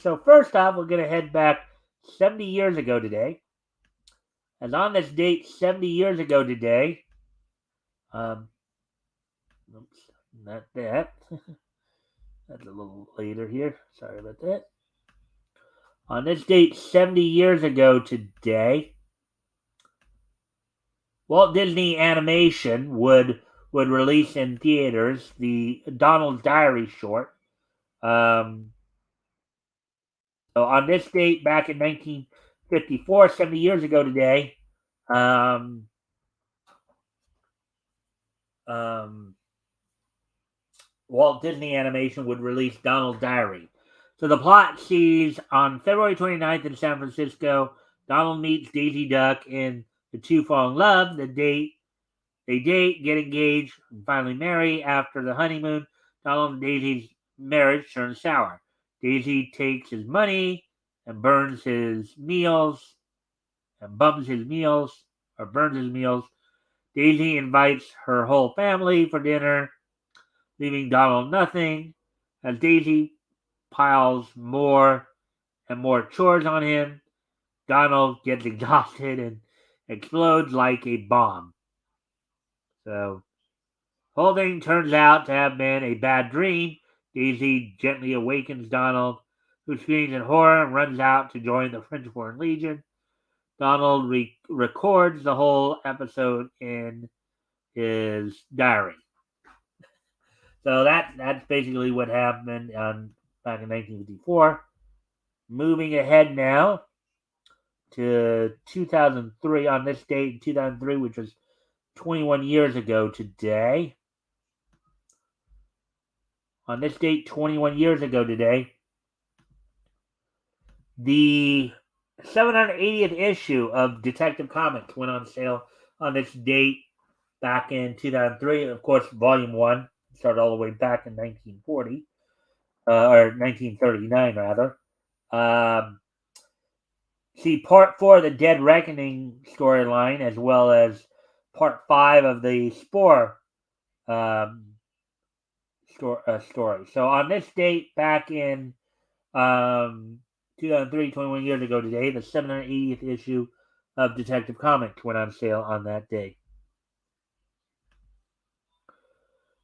So first off, we're going to head back 70 years ago today. And on this date, 70 years ago today, oops, not that. That's a little later here. Sorry about that. On this date, 70 years ago today, Walt Disney Animation would release in theaters the Donald's Diary short. Um, so on this date, back in 1954, 70 years ago today, um, um, Walt Disney Animation would release Donald's Diary. So the plot sees on February 29th in San Francisco, Donald meets Daisy Duck and the two fall in love. They date, get engaged, and finally marry. After the honeymoon, Donald and Daisy's marriage turns sour. Daisy takes his money and burns his meals and bums his meals or burns his meals. Daisy invites her whole family for dinner, leaving Donald nothing. As Daisy piles more and more chores on him, Donald gets exhausted and explodes like a bomb. So, whole thing turns out to have been a bad dream. Daisy gently awakens Donald, who screams in horror and runs out to join the French Foreign Legion. Donald records the whole episode in his diary. So that's basically what happened back in 1954. Moving ahead now to 2003, on this date in 2003, which was 21 years ago today. On this date, 21 years ago today, the 780th issue of Detective Comics went on sale on this date back in 2003. Of course, Volume 1 started all the way back in 1940, or 1939, rather. See Part 4 of the Dead Reckoning storyline, as well as Part 5 of the Spore story. So on this date, back in 2003, 21 years ago today, the 780th issue of Detective Comics went on sale on that day.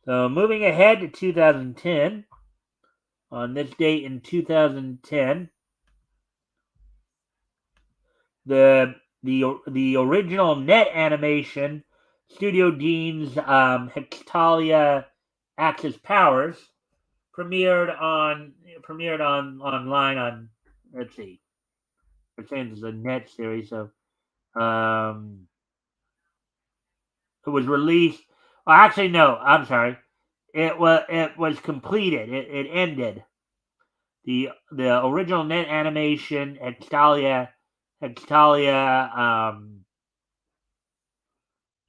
So moving ahead to 2010, on this date in 2010, the original net animation Studio Dean's Hextalia Axis Powers premiered online on, let's see, we're saying this is a net series, so it was released. Oh, actually, no, I'm sorry. It was completed. It ended. The original net animation Hextalia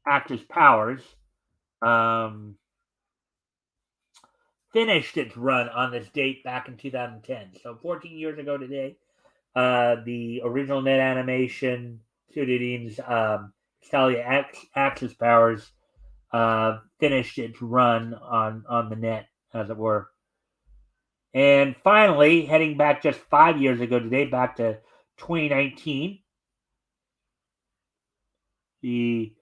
Axis Powers um, finished its run on this date back in 2010. So 14 years ago today, the original net animation Studio Dean's Hextalia Axis Powers finished its run on the net, as it were. And finally, heading back just 5 years ago today, back to 2019, the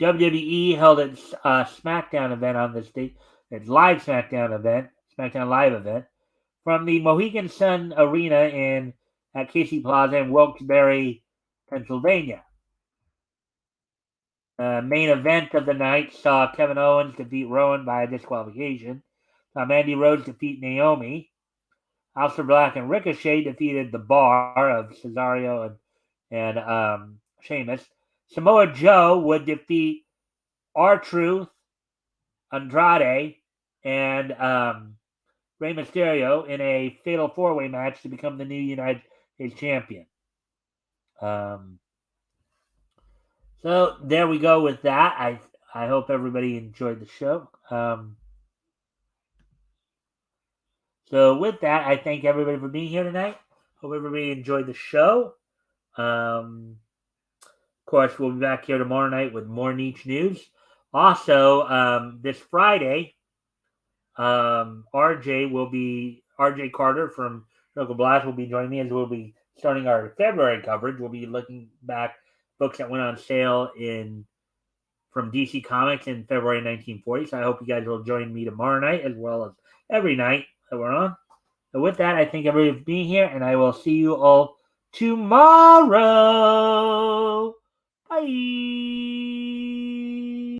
WWE held its SmackDown event on this date, its live SmackDown Live event, from the Mohegan Sun Arena at Casey Plaza in Wilkes-Barre, Pennsylvania. Main event of the night saw Kevin Owens defeat Rowan by disqualification. Mandy Rose defeat Naomi. Aleister Black and Ricochet defeated the Bar of Cesaro and Sheamus. Samoa Joe would defeat R-Truth, Andrade, and Rey Mysterio in a fatal four-way match to become the new United States champion. So there we go with that. I hope everybody enjoyed the show. So with that, I thank everybody for being here tonight. Hope everybody enjoyed the show. Of course, we'll be back here tomorrow night with more niche news. Also, this Friday, RJ Carter from Local Blast will be joining me as we'll be starting our February coverage. We'll be looking back books that went on sale from DC Comics in February 1940. So I hope you guys will join me tomorrow night as well as every night that we're on. So with that, I thank everybody for being here, and I will see you all tomorrow. Bye.